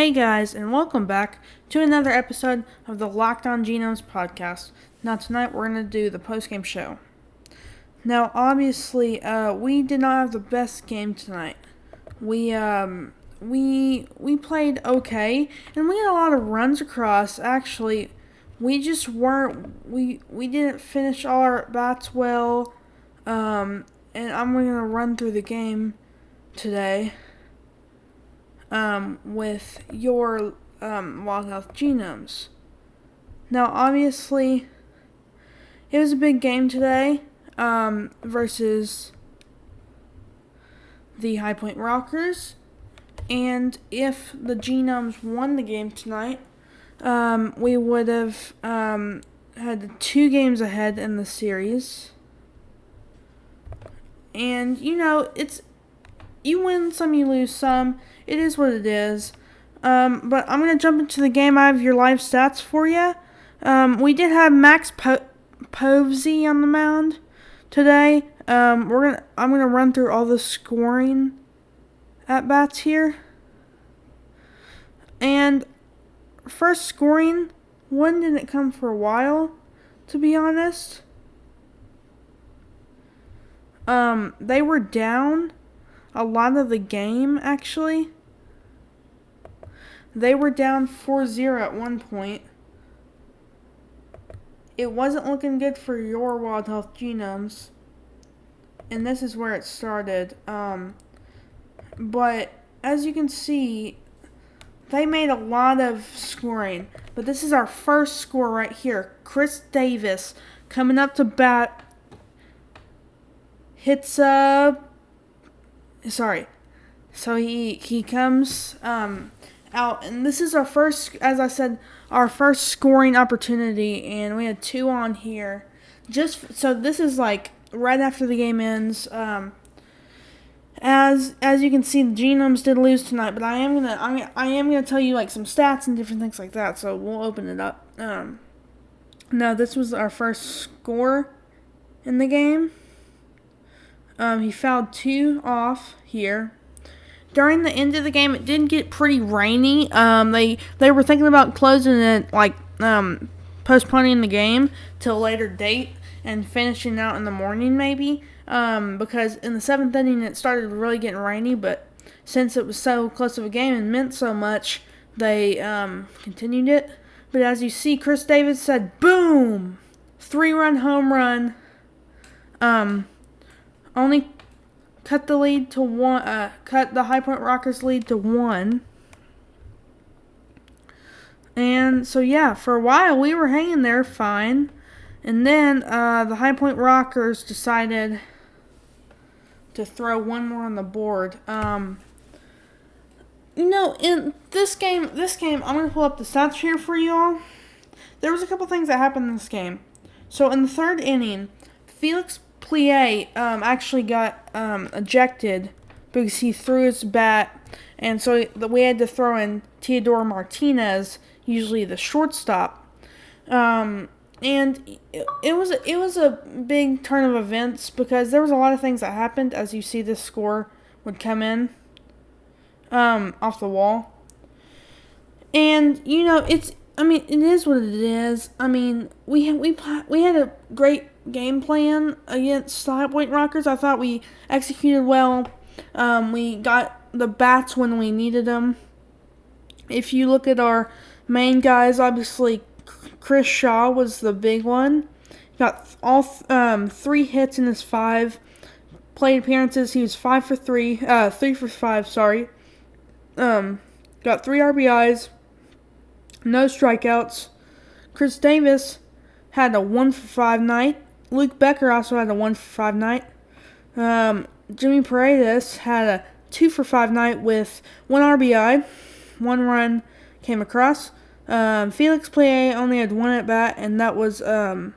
Hey guys, and welcome back to another episode of the Locked On Genomes podcast. Now tonight we're going to do the postgame show. Now obviously, we did not have the best game tonight. We played okay, and we had a lot of runs across. Actually, we just weren't, we didn't finish all our bats well, and I'm going to run through the game today. With your Wild Health Genomes. Now, obviously, it was a big game today versus the High Point Rockers. And if the Genomes won the game tonight, we would have had 2 games ahead in the series. And, you win some, you lose some. It is what it is. But I'm going to jump into the game. I have your live stats for you. We did have Max Povsey on the mound today. I'm going to run through all the scoring at-bats here. And first scoring, one didn't come for a while, to be honest. They were down a lot of the game, actually. They were down 4-0 at one point. It wasn't looking good for your Wild Health Genomes. And this is where it started. But as you can see, they made a lot of scoring. But this is our first score right here. Chris Davis coming up to bat. Hits So he comes out, and this is our first, as I said, our first scoring opportunity, and we had 2 on here. So this is like right after the game ends. As you can see, the Genomes did lose tonight, but I am gonna tell you like some stats and different things like that. So we'll open it up. No, this was our first score in the game. He fouled 2 off here. During the end of the game, it did get pretty rainy. They were thinking about closing it, like postponing the game till a later date and finishing out in the morning maybe. Because in the 7th inning it started really getting rainy, but since it was so close of a game and meant so much, they continued it. But as you see, Chris Davis said, boom! 3-run home run. Only cut the lead to 1. Cut the High Point Rockers lead to 1. And so yeah, for a while we were hanging there fine, and then the High Point Rockers decided to throw one more on the board. In this game, I'm gonna pull up the stats here for you all. There was a couple things that happened in this game. So in the 3rd inning, Felix Plie actually got ejected because he threw his bat, and so we had to throw in Teodoro Martinez, usually the shortstop. And it was a big turn of events because there was a lot of things that happened. As you see, this score would come in off the wall, and it is what it is. I mean, we had a great game plan against the High Point Rockers. I thought we executed well. We got the bats when we needed them. If you look at our main guys, obviously Chris Shaw was the big one. Got all 3 hits in his 5 plate appearances. He was 3 for 5. Sorry. Got 3 RBIs. No strikeouts. Chris Davis had a 1 for 5 night. Luke Becker also had a 1 for 5 night. Jimmy Paredes had a 2 for 5 night with 1 RBI. 1 run came across. Felix Plie only had 1 at bat, and that was a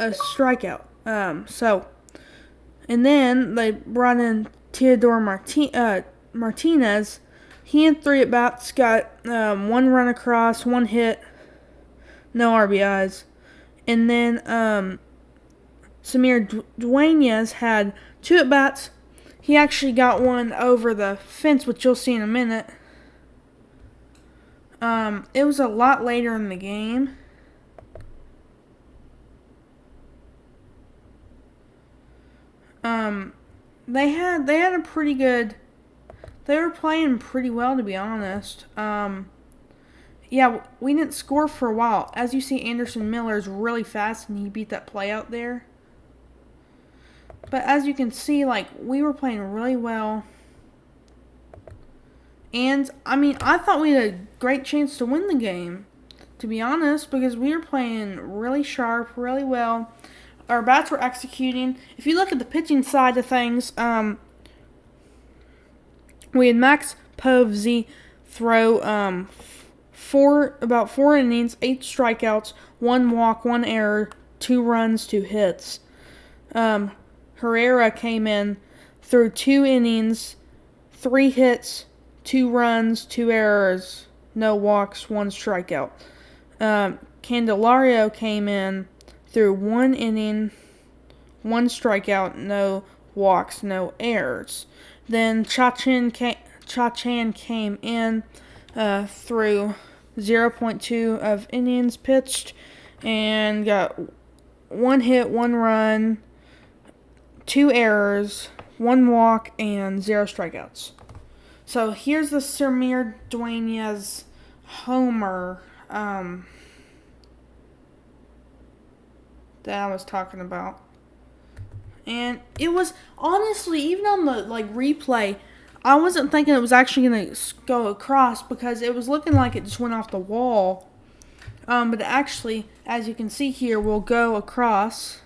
strikeout. And then they brought in Teodoro Martinez. He had 3 at bats, got 1 run across, 1 hit, no RBIs. And then Samir Duenas had 2 at bats. He actually got one over the fence, which you'll see in a minute. It was a lot later in the game. They had a pretty good. They were playing pretty well, to be honest. Yeah, we didn't score for a while. As you see, Anderson Miller is really fast, and he beat that play out there. But as you can see, like, we were playing really well. And, I mean, I thought we had a great chance to win the game, to be honest, because we were playing really sharp, really well. Our bats were executing. If you look at the pitching side of things, we had Max Povsey throw about 4 innings, 8 strikeouts, 1 walk, 1 error, 2 runs, 2 hits. Herrera came in, threw 2 innings, 3 hits, 2 runs, 2 errors, no walks, 1 strikeout. Candelario came in, threw 1 inning, 1 strikeout, no walks, no errors. Then Cha-Chan came in, through 0.2 of innings pitched, and got 1 hit, 1 run, 2 errors, 1 walk, and 0 strikeouts. So here's the Samir Dueñas homer that I was talking about. And it was, honestly, even on the replay, I wasn't thinking it was actually going to go across because it was looking like it just went off the wall. But actually, as you can see here, will go across.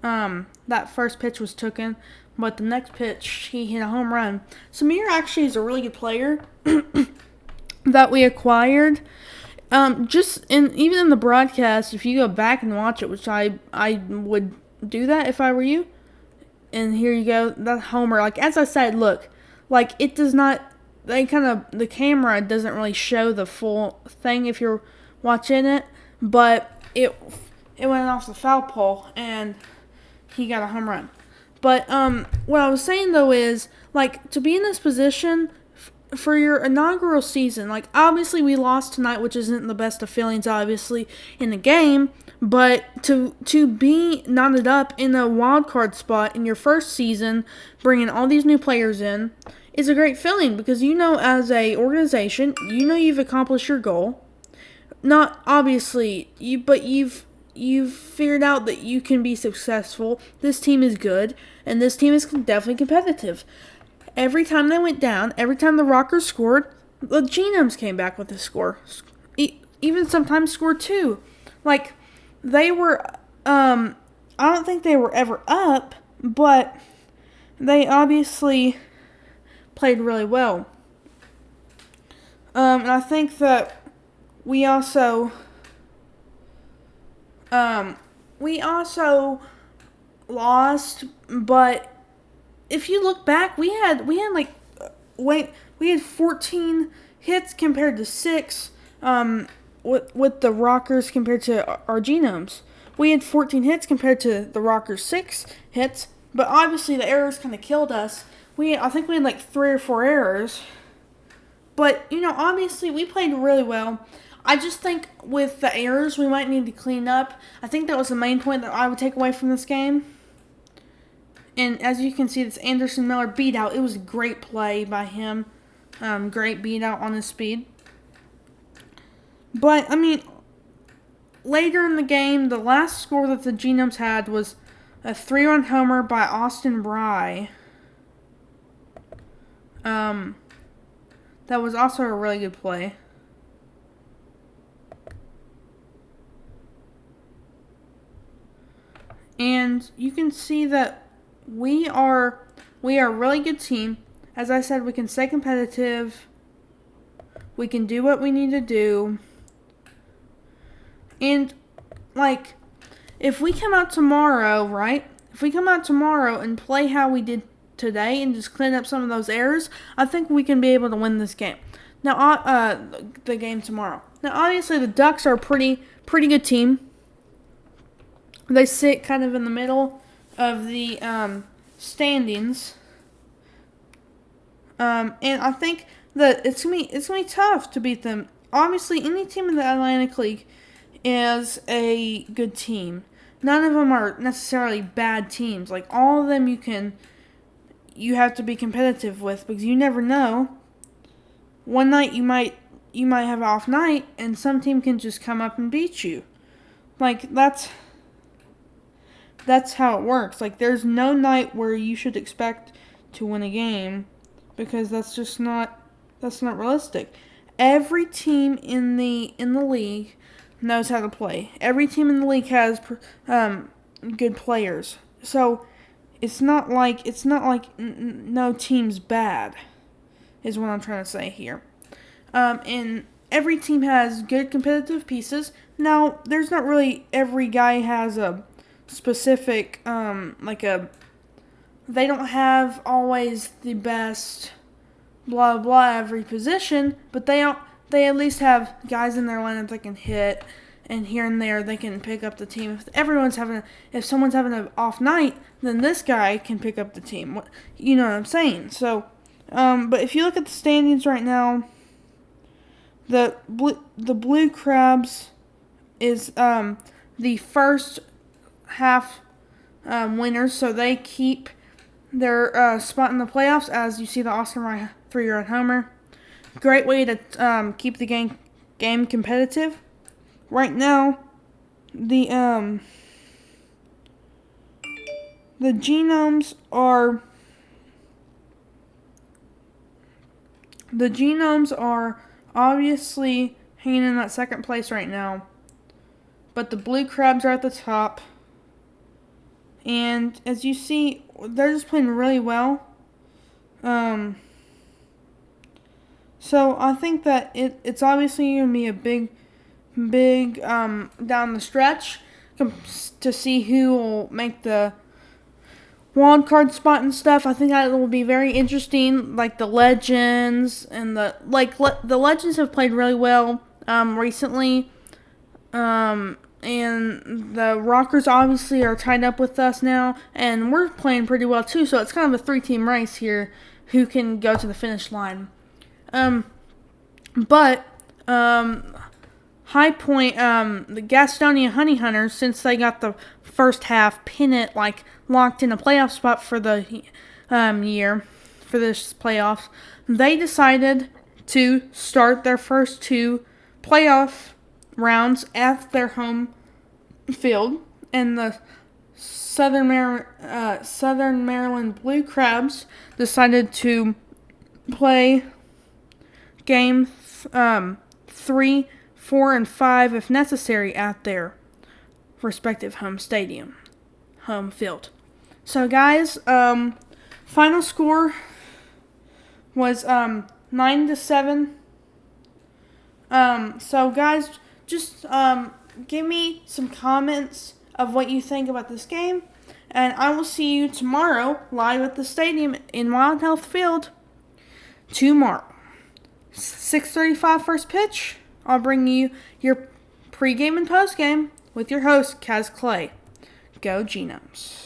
That first pitch was taken, but the next pitch, he hit a home run. Samir actually is a really good player that we acquired. Even in the broadcast, if you go back and watch it, which I would do that if I were you. And here you go, that homer. Like, as I said, look, like, it does not, the camera doesn't really show the full thing if you're watching it, but it went off the foul pole, and he got a home run. But, what I was saying, though, is, like, to be in this position for your inaugural season, like, obviously we lost tonight, which isn't the best of feelings, obviously, in the game, but to be knotted up in a wild card spot in your first season, bringing all these new players in, is a great feeling because as a organization, you've accomplished your goal. Not obviously, but you've figured out that you can be successful. This team is good, and this team is definitely competitive. Every time they went down, every time the Rockers scored, the Genomes came back with a score. Even sometimes scored 2. Like, they were, I don't think they were ever up, but they obviously played really well. And I think that we also lost, but if you look back, we had 14 hits compared to 6, with the Rockers compared to our Genomes. We had 14 hits compared to the Rockers' 6 hits, but obviously the errors kind of killed us. I think we had 3 or 4 errors. But, obviously we played really well. I just think with the errors we might need to clean up. I think that was the main point that I would take away from this game. And as you can see, this Anderson Miller beat out. It was a great play by him. Great beat out on his speed. But, I mean, later in the game, the last score that the Genomes had was a 3-run homer by Austin Bry. That was also a really good play. And you can see that we are a really good team. As I said, we can stay competitive. We can do what we need to do. And, if we come out tomorrow, right? If we come out tomorrow and play how we did today and just clean up some of those errors, I think we can be able to win this game. Now, the game tomorrow. Now, obviously, the Ducks are a pretty good team. They sit kind of in the middle of the standings. And I think that it's gonna be tough to beat them. Obviously, any team in the Atlantic League is a good team. None of them are necessarily bad teams. Like, all of them you have to be competitive with, because you never know. One night you might have an off night, and some team can just come up and beat you. Like, that's how it works. Like, there's no night where you should expect to win a game, because that's not realistic. Every team in the league knows how to play. Every team in the league has good players. So it's not like no team's bad, is what I'm trying to say here. And every team has good competitive pieces. Now, there's not really every guy has a specific they don't have always the best blah blah every position, but they at least have guys in their lineup that can hit, and here and there they can pick up the team. If someone's having an off night, then this guy can pick up the team. You know what I'm saying? So, but if you look at the standings right now, the Blue Crabs is the first half winners, so they keep their spot in the playoffs. As you see, the Austin 3-run homer. Great way to keep the game competitive. Right now, the Genomes are obviously hanging in that second place right now, but the Blue Crabs are at the top. And as you see, they're just playing really well. So I think that it's obviously going to be a big down the stretch to see who will make the wild card spot and stuff. I think that will be very interesting. Like the Legends and the Legends have played really well recently. And the Rockers obviously are tied up with us now, and we're playing pretty well too. So it's kind of a 3-team race here, who can go to the finish line. But High Point, the Gastonia Honey Hunters, since they got the first half pennant locked in a playoff spot for the year for this playoffs, they decided to start their first 2 playoff rounds at their home field, and the Southern Maryland Blue Crabs decided to play game 3, 4, and 5 if necessary at their respective home field. So guys, final score was 9-7. So guys, just give me some comments of what you think about this game, and I will see you tomorrow live at the stadium in Wild Health Field tomorrow. 6:35 first pitch. I'll bring you your pregame and postgame with your host, Kaz Clay. Go Genomes.